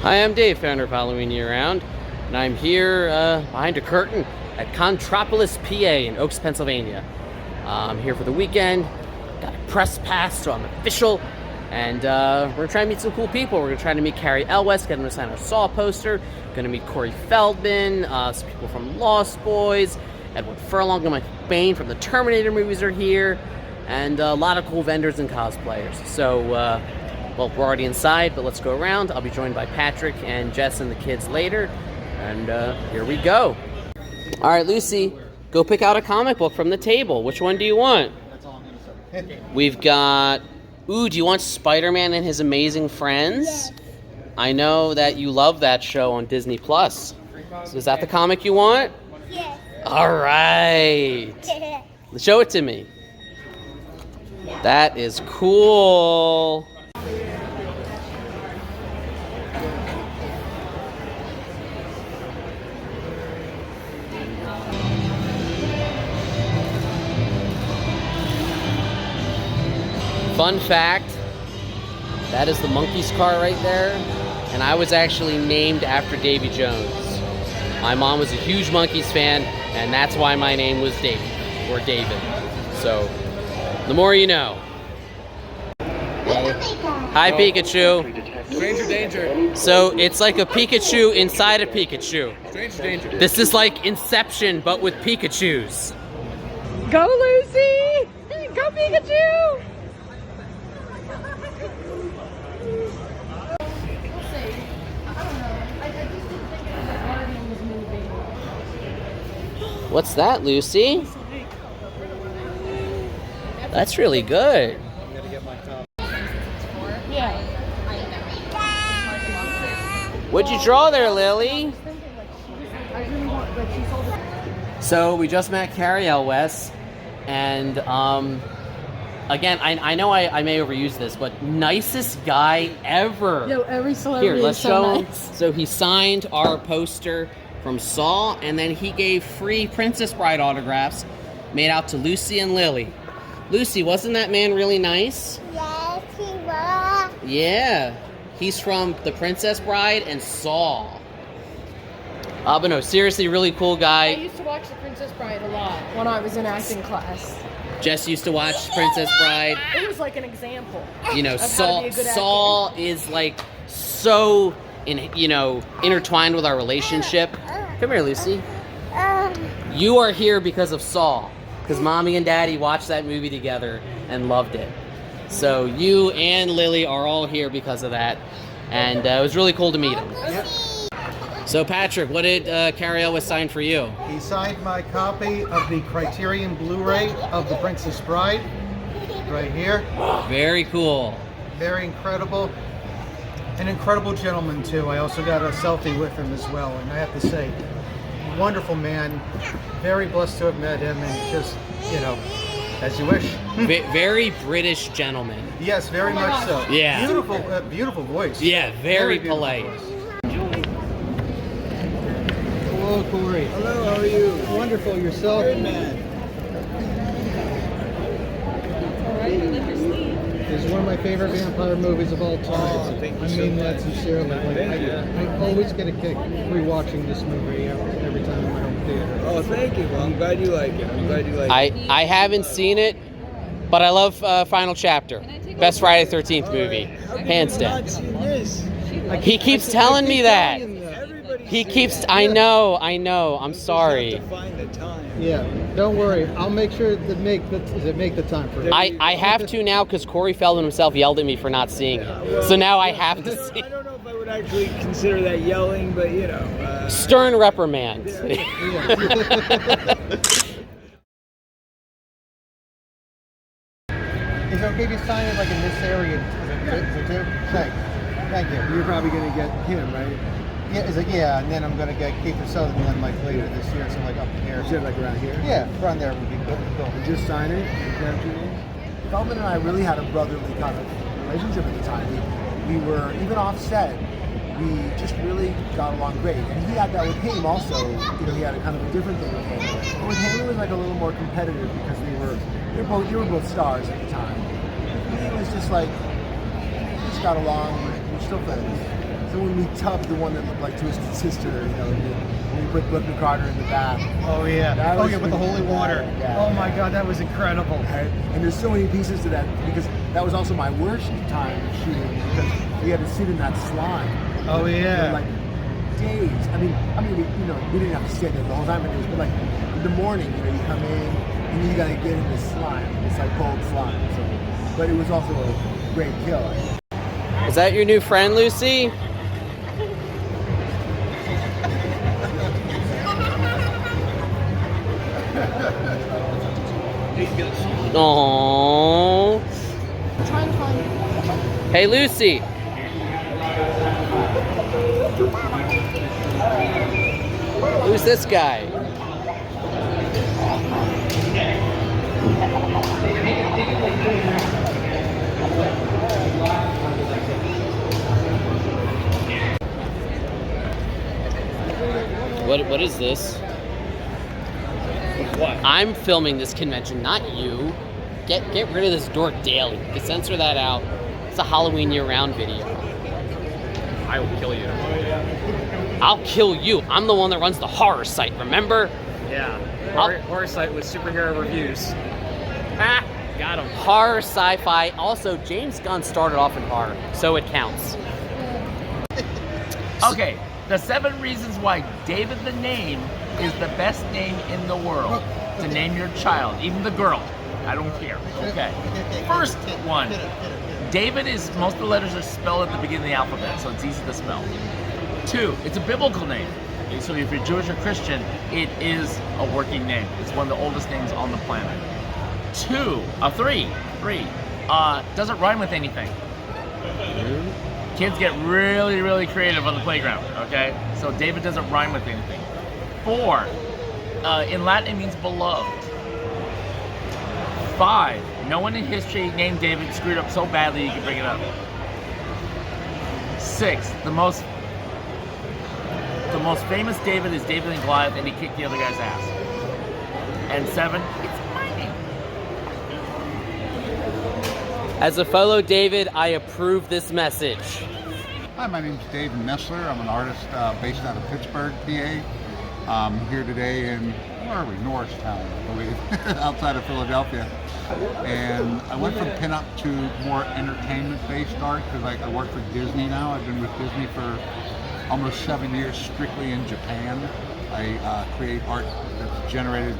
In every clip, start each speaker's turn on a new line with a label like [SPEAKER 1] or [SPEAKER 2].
[SPEAKER 1] Hi, I'm Dave, founder of Halloween Year Round, and I'm here behind a curtain at Contropolis PA in Oaks, Pennsylvania. I'm here for the weekend, got a press pass, so I'm official, and we're going to try and meet some cool people. We're going to try to meet Cary Elwes, get him to sign our Saw poster, going to meet Corey Feldman, some people from Lost Boys, Edward Furlong and Mike Bain from the Terminator movies are here, and a lot of cool vendors and cosplayers. So, well, we're already inside, but let's go around. I'll be joined by Patrick and Jess and the kids later, and here we go. All right, Lucy, go pick out a comic book from the table. Which one do you want?
[SPEAKER 2] That's all I'm going to say.
[SPEAKER 1] We've got, do you want Spider-Man and His Amazing Friends?
[SPEAKER 3] Yes.
[SPEAKER 1] I know that you love that show on Disney+. So is that the comic you want?
[SPEAKER 3] Yes.
[SPEAKER 1] All right. Show it to me. That is cool. Fun fact, that is the Monkeys car right there, and I was actually named after Davy Jones. My mom was a huge Monkeys fan, and that's why my name was David, or David. So, the more you know. Hi, Pikachu.
[SPEAKER 2] Stranger danger.
[SPEAKER 1] So, it's like a Pikachu inside a Pikachu.
[SPEAKER 2] Stranger danger.
[SPEAKER 1] This is like Inception, but with Pikachus.
[SPEAKER 4] Go, Lucy! Go, Pikachu!
[SPEAKER 1] What's that, Lucy? That's really good.
[SPEAKER 4] Yeah.
[SPEAKER 1] What'd you draw there, Lily? So we just met Cary Elwes, and again, I know I may overuse this, but nicest guy ever.
[SPEAKER 4] Yo, every celebrity
[SPEAKER 1] Here, let's
[SPEAKER 4] is so
[SPEAKER 1] show him.
[SPEAKER 4] nice.
[SPEAKER 1] So he signed our poster from Saw, and then he gave free Princess Bride autographs made out to Lucy and Lily. Lucy, wasn't that man really nice?
[SPEAKER 3] Yes, he was.
[SPEAKER 1] Yeah, he's from The Princess Bride and Saw. But no, seriously, really cool
[SPEAKER 4] I
[SPEAKER 1] guy.
[SPEAKER 4] used to watch The Princess Bride a lot when I was in acting class.
[SPEAKER 1] Jess used to watch Princess Bride.
[SPEAKER 4] It was like an example.
[SPEAKER 1] You know,
[SPEAKER 4] Of how to
[SPEAKER 1] Saw,
[SPEAKER 4] be a good
[SPEAKER 1] Saw is like so intertwined with our relationship. Come here, Lucy. You are here because of Saw, because Mommy and Daddy watched that movie together and loved it. So you and Lily are all here because of that, and it was really cool to meet him.
[SPEAKER 2] Yep.
[SPEAKER 1] So Patrick, what did Cary Elwes sign for you?
[SPEAKER 2] He signed my copy of the Criterion Blu-ray of The Princess Bride, right here.
[SPEAKER 1] Very cool.
[SPEAKER 2] Very incredible. An incredible gentleman, too. I also got a selfie with him as well, and I have to say, wonderful man. Very blessed to have met him, and just, as you wish.
[SPEAKER 1] Very British gentleman.
[SPEAKER 2] Yes, very much so.
[SPEAKER 1] Yeah.
[SPEAKER 2] Beautiful voice.
[SPEAKER 1] Yeah, very
[SPEAKER 2] beautiful
[SPEAKER 1] polite.
[SPEAKER 2] voice. Hello, Corey.
[SPEAKER 5] Hello, how are you?
[SPEAKER 2] Wonderful. Yourself?
[SPEAKER 5] Good, man.
[SPEAKER 2] It's one of my favorite vampire movies of all time.
[SPEAKER 5] Oh, thank you
[SPEAKER 2] I
[SPEAKER 5] so
[SPEAKER 2] mean
[SPEAKER 5] much.
[SPEAKER 2] that sincerely. I always get a kick rewatching this movie every time in my home theater.
[SPEAKER 5] Oh, thank you. Well, I'm glad you like it.
[SPEAKER 1] I haven't seen it, but I love Final Chapter. Best Friday the 13th movie, hands down.
[SPEAKER 5] Not seen this.
[SPEAKER 1] He keeps telling me that.
[SPEAKER 5] Everybody's
[SPEAKER 1] He
[SPEAKER 5] seen
[SPEAKER 1] keeps.
[SPEAKER 5] that.
[SPEAKER 1] I know. I'm
[SPEAKER 5] You just
[SPEAKER 1] sorry.
[SPEAKER 5] have to find the time.
[SPEAKER 2] Yeah, don't worry. I'll make sure to make the time for it.
[SPEAKER 1] I have to now because Corey Feldman himself yelled at me for not seeing it. So now I have to see.
[SPEAKER 5] I don't know if I would actually consider that yelling, but
[SPEAKER 1] Stern reprimand.
[SPEAKER 2] Is it okay to sign it like in this area? Is it too? Thank you.
[SPEAKER 5] you're probably going to get him, right?
[SPEAKER 2] Yeah, and then I'm gonna get Kiefer Sutherland like later this year, so like up here.
[SPEAKER 5] Is it like around here?
[SPEAKER 2] Yeah, around there would be good.
[SPEAKER 5] Just sign it? Is that what you mean?
[SPEAKER 6] Feldman and I really had a brotherly kind of relationship at the time. We were, even off set, we just really got along great. And he had that with Haim also. He had a kind of a different thing with Haim. But with Haim, it was like a little more competitive because we were both stars at the time. With me, it was just like, we just got along, we're still friends. So And when we tubbed the one that looked like Twisted Sister, when we put Brooke McCarter in the bath.
[SPEAKER 2] Oh yeah.
[SPEAKER 6] That
[SPEAKER 2] Oh
[SPEAKER 6] was
[SPEAKER 2] yeah, with the
[SPEAKER 6] pretty
[SPEAKER 2] holy
[SPEAKER 6] cool.
[SPEAKER 2] water.
[SPEAKER 6] Yeah.
[SPEAKER 2] Oh my God, that was incredible.
[SPEAKER 6] Right? And there's so many pieces to that because that was also my worst time shooting because we had to sit in that slime.
[SPEAKER 2] Oh yeah.
[SPEAKER 6] For like days. I mean, we didn't have to sit there the whole time, but like in the morning, you come in and you gotta get in this slime. It's like cold slime. So, but it was also a great kill.
[SPEAKER 1] Is that your new friend, Lucy? Aww.
[SPEAKER 4] I'm trying to find.
[SPEAKER 1] Hey, Lucy. Who's this guy? What is this?
[SPEAKER 5] What?
[SPEAKER 1] I'm filming this convention, not you. Get rid of this door daily. You can censor that out. It's a Halloween year-round video.
[SPEAKER 5] I will kill you.
[SPEAKER 1] I'll kill you. I'm the one that runs the horror site, remember?
[SPEAKER 5] Yeah. Horror site with superhero reviews.
[SPEAKER 1] Ah, got him. Horror, sci-fi. Also, James Gunn started off in horror, so it counts.
[SPEAKER 7] Okay, the 7 reasons why David the name is the best name in the world to name your child, even the girl. I don't care. Okay. First one, David is, most of the letters are spelled at the beginning of the alphabet, so it's easy to spell. 2, it's a biblical name. So if you're Jewish or Christian, it is a working name. It's one of the oldest names on the planet. 3, doesn't rhyme with anything. Kids get really, really creative on the playground, okay? So David doesn't rhyme with anything. 4, in Latin it means beloved. 5, no one in history named David screwed up so badly you can bring it up. 6, the most famous David is David and Goliath, and he kicked the other guy's ass. And 7, it's my name.
[SPEAKER 1] As a fellow David, I approve this message.
[SPEAKER 8] Hi, my name's David Nessler. I'm an artist based out of Pittsburgh, PA. I'm here today in, where are we? Norristown, I believe, outside of Philadelphia. And I went from pinup to more entertainment-based art because I work for Disney now. I've been with Disney for almost 7 years, strictly in Japan. I create art that's generated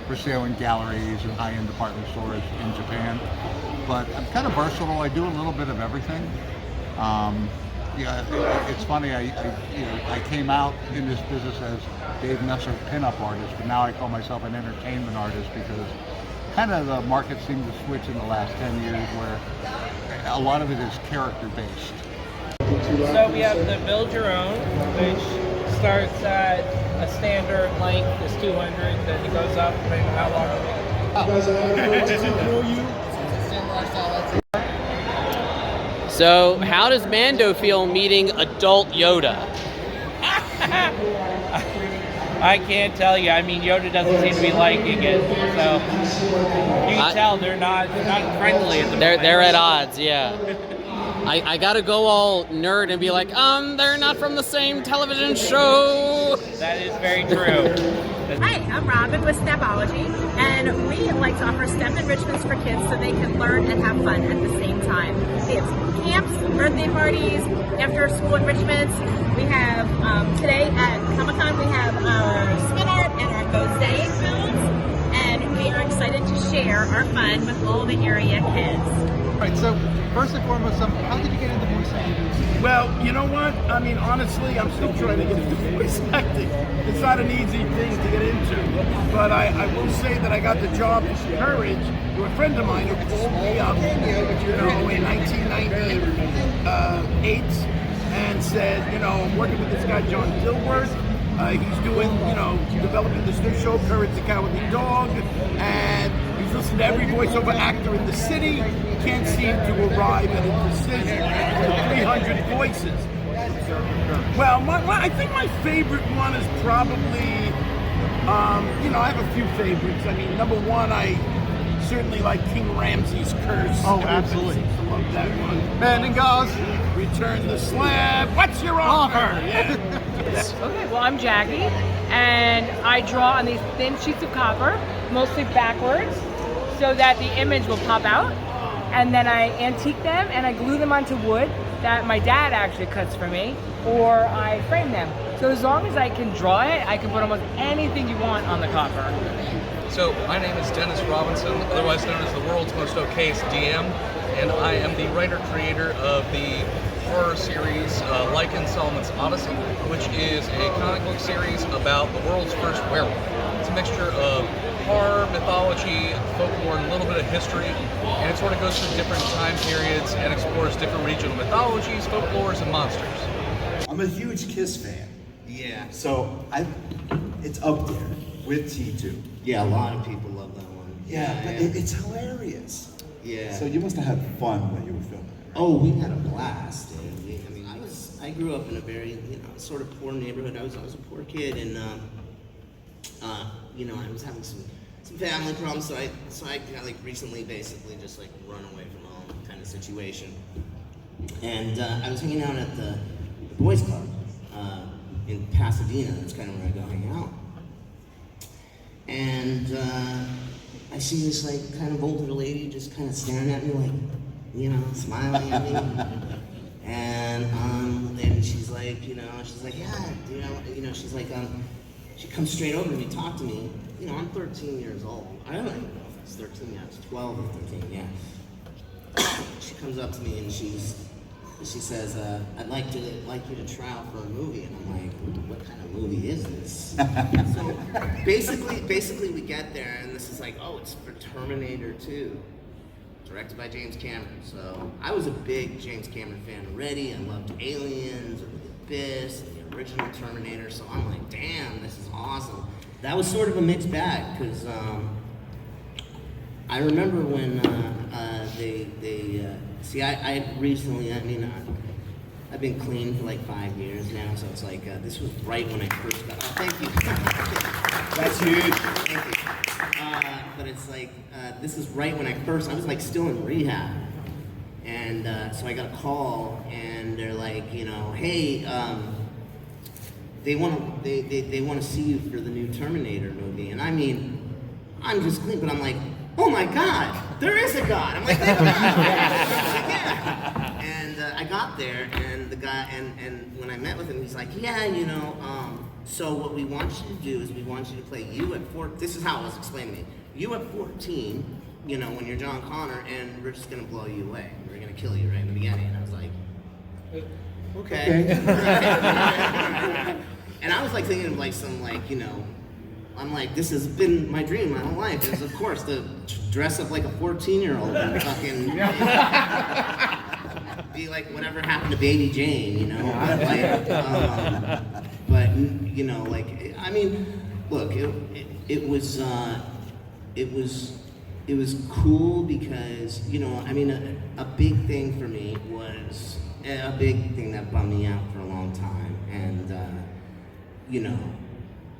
[SPEAKER 8] for sale in galleries and high-end department stores in Japan. But I'm kind of versatile. I do a little bit of everything. It's funny. I came out in this business as Dave Nessler pinup artist, but now I call myself an entertainment artist because kind of the market seemed to switch in the last 10 years where a lot of it is character based.
[SPEAKER 9] So we have the build your own, which starts at a standard length is 200, then it goes up depending on how long
[SPEAKER 1] So, how does Mando feel meeting adult Yoda?
[SPEAKER 9] I can't tell you. I mean, Yoda doesn't seem to be liking it, so you can tell they're not friendly at the moment.
[SPEAKER 1] They're at odds, yeah. I gotta go all nerd and be like, they're not from the same television show.
[SPEAKER 9] That is very true.
[SPEAKER 10] Hi, I'm Robin with Stepology, and we like to offer STEM enrichments for kids so they can learn and have fun at the same time. We have camps, birthday parties, after school enrichments. We have, today at Comic-Con, we have our spin art and our mosaic films, and we are excited to share our fun with all the area kids.
[SPEAKER 2] All right, so first and foremost, how did you get into voice acting?
[SPEAKER 11] Well, you know what? I mean, honestly, I'm still trying to get into voice acting. It's not an easy thing to get into. But I will say that I got the job as Courage to a friend of mine who called me up, in 1998 and said, I'm working with this guy, John Dilworth. He's doing, developing this new show, Courage the Cowardly Dog, and he's listened to every voiceover actor in the city. Can't seem to arrive at a decision for 300 voices. Well, I think my favorite one is probably, I have a few favorites. I mean, number one, I certainly like King Ramses' curse.
[SPEAKER 2] Oh, absolutely.
[SPEAKER 11] I love that one.
[SPEAKER 2] Bendingos.
[SPEAKER 11] Return the slab. What's your offer? Yeah.
[SPEAKER 12] Okay, well, I'm Jackie, and I draw on these thin sheets of copper, mostly backwards, so that the image will pop out. And then I antique them, and I glue them onto wood that my dad actually cuts for me, or I frame them. So as long as I can draw it, I can put almost anything you want on the copper.
[SPEAKER 13] So my name is Dennis Robinson, otherwise known as the world's most okayest DM, and I am the writer-creator of the horror series Lycan Solomon's Odyssey, which is a comic book series about the world's first werewolf. It's a mixture of horror, mythology, folklore, and a little bit of history, and it sort of goes through different time periods and explores different regional mythologies, folklores, and monsters.
[SPEAKER 14] I'm a huge Kiss fan.
[SPEAKER 15] Yeah.
[SPEAKER 14] So it's up there with T2.
[SPEAKER 15] Yeah, a lot of people love that one.
[SPEAKER 14] Yeah, but it's hilarious.
[SPEAKER 15] Yeah.
[SPEAKER 14] So you must have had fun when you were filming it, right?
[SPEAKER 15] Oh, we had a blast, dude. I grew up in a very, sort of poor neighborhood. I was a poor kid, and I was having some family problems. So I like recently basically just like run away from home kind of situation. And I was hanging out at the boys club in Pasadena. That's kind of where I go hang out. And I see this like kind of older lady just kind of staring at me like, smiling at me. And she's like, yeah, she's like, she comes straight over to me, talk to me. I'm 13 years old. I don't even know if it's 13 yet. It's 12 or 13, yeah. She comes up to me and she says, I'd like you to try out for a movie. And I'm like, what kind of movie is this? So basically we get there and this is like, oh, it's for Terminator 2. Directed by James Cameron. So I was a big James Cameron fan already. I loved Aliens, or The Abyss, and the original Terminator. So I'm like, damn, this is awesome. That was sort of a mixed bag because I remember when I recently, I've been clean for like 5 years now. So it's like this was right when I first got. Oh, thank you.
[SPEAKER 14] That's huge.
[SPEAKER 15] Thank you. But it's like, this is right when I was like still in rehab. And so I got a call and they're like, hey, they want to see you for the new Terminator movie. And I'm just clean, but I'm like, oh my God, there is a God. I'm like, there's a God. Yeah. And I got there and the guy, and when I met with him, he's like, yeah, so what we want you to do is we want you to play you at 14. This is how it was explained to me. You at 14, when you're John Connor, and we're just gonna blow you away. We're gonna kill you right in the beginning. And I was like, okay. And I was like thinking of like some I'm like, this has been my dream my whole life. Is of course to dress up like a 14-year-old and fucking be like whatever happened to Baby Jane, Look, it was cool because a big thing for me was a big thing that bummed me out for a long time, and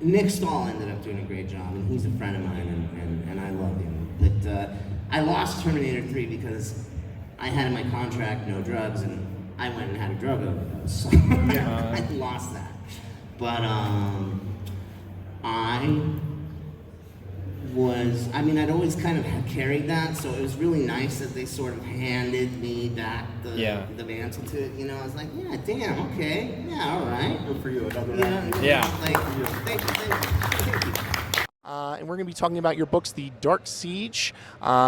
[SPEAKER 15] Nick Stahl ended up doing a great job, and he's a friend of mine, and I love him. But I lost Terminator 3 because I had in my contract no drugs, and I went and had a drug overdose. So I lost that. But I'd always kind of carried that, so it was really nice that they sort of handed me back the mantle to it. I was like, yeah, damn, okay, yeah, all right.
[SPEAKER 14] Good for you, another
[SPEAKER 15] round. Thank you.
[SPEAKER 16] And we're going to be talking about your books, The Dark Siege.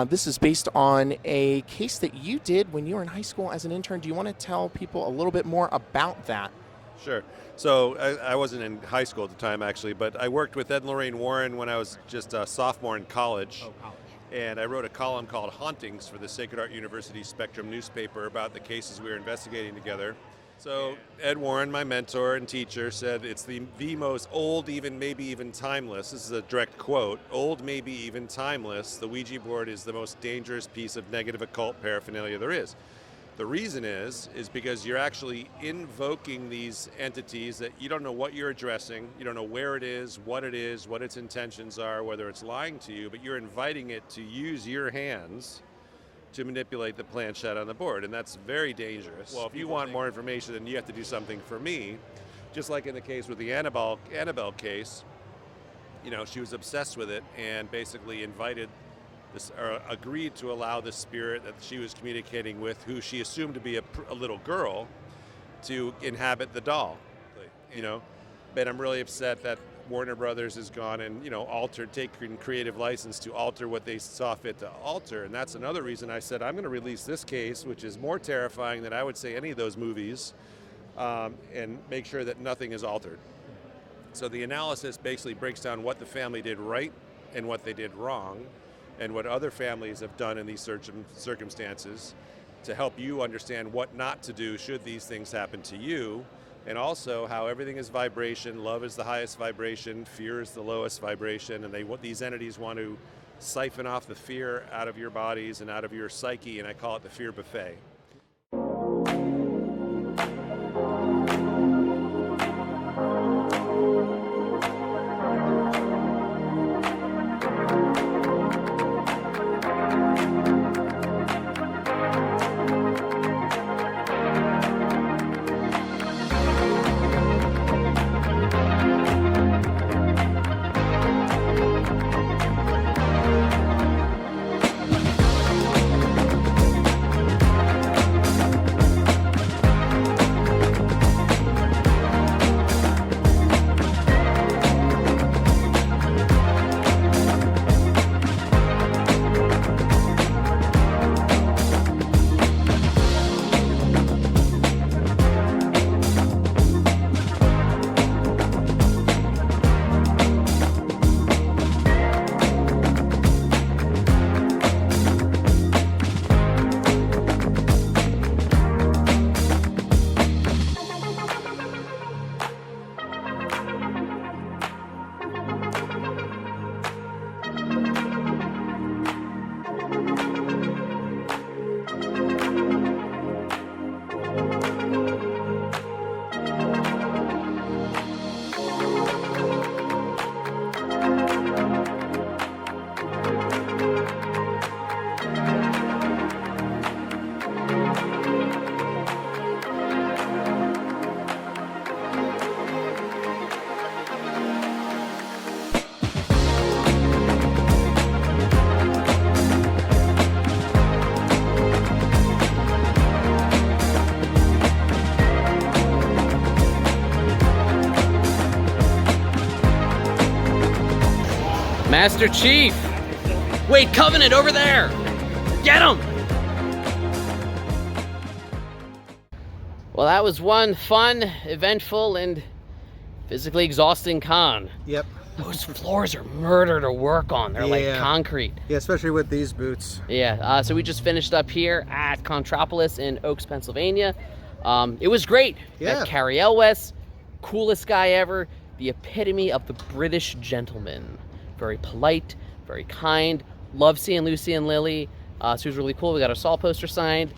[SPEAKER 16] This is based on a case that you did when you were in high school as an intern. Do you want to tell people a little bit more about that?
[SPEAKER 17] Sure. So I wasn't in high school at the time, actually, but I worked with Ed and Lorraine Warren when I was just a sophomore in college. Oh, college. And I wrote a column called Hauntings for the Sacred Heart University Spectrum newspaper about the cases we were investigating together. So Ed Warren, my mentor and teacher, said it's the most old, maybe even timeless. This is a direct quote. Old, maybe even timeless. The Ouija board is the most dangerous piece of negative occult paraphernalia there is. The reason is because you're actually invoking these entities that you don't know what you're addressing, you don't know where it is, what its intentions are, whether it's lying to you, but you're inviting it to use your hands to manipulate the planchette on the board, and that's very dangerous. Well, if you want more information, then you have to do something for me. Just like in the case with the Annabelle case, you know, she was obsessed with it and basically invited this, or agreed to allow the spirit that she was communicating with, who she assumed to be a little girl, to inhabit the doll. You know, but I'm really upset that Warner Brothers has gone and, you know, taken creative license to alter what they saw fit to alter, and that's another reason I said I'm going to release this case, which is more terrifying than I would say any of those movies, and make sure that nothing is altered. So the analysis basically breaks down what the family did right and what they did wrong, and what other families have done in these circumstances to help you understand what not to do should these things happen to you, and also how everything is vibration. Love is the highest vibration, fear is the lowest vibration, and these entities want to siphon off the fear out of your bodies and out of your psyche, and I call it the fear buffet.
[SPEAKER 1] Master Chief! Wait, Covenant, over there! Get him! Well, that was one fun, eventful, and physically exhausting con.
[SPEAKER 2] Yep.
[SPEAKER 1] Those floors are murder to work on. They're like concrete.
[SPEAKER 2] Yeah, especially with these boots.
[SPEAKER 1] Yeah, so we just finished up here at Contropolis in Oaks, Pennsylvania. It was great.
[SPEAKER 2] Yeah.
[SPEAKER 1] Met Cary Elwes, coolest guy ever, the epitome of the British gentleman. Very polite, very kind. Love seeing Lucy and Lily. So it was really cool. We got our Saw poster signed.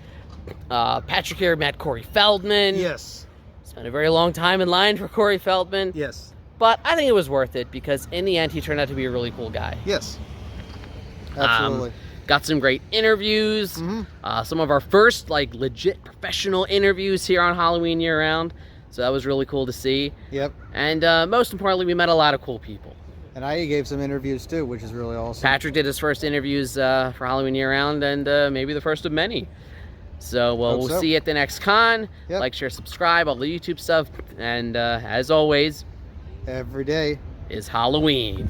[SPEAKER 1] Patrick here met Corey Feldman.
[SPEAKER 2] Yes.
[SPEAKER 1] Spent a very long time in line for Corey Feldman.
[SPEAKER 2] Yes.
[SPEAKER 1] But I think it was worth it because in the end he turned out to be a really cool guy.
[SPEAKER 2] Yes. Absolutely.
[SPEAKER 1] Got some great interviews. Some of our first like legit professional interviews here on Halloween Year Round. So that was really cool to see.
[SPEAKER 2] Yep.
[SPEAKER 1] And most importantly, we met a lot of cool people.
[SPEAKER 2] And I gave some interviews too, which is really awesome.
[SPEAKER 1] Patrick did his first interviews for Halloween Year Round, and maybe the first of many. So we'll see you at the next con.
[SPEAKER 2] Yep.
[SPEAKER 1] Like, share, subscribe, all the YouTube stuff. And as always,
[SPEAKER 2] every day
[SPEAKER 1] is Halloween.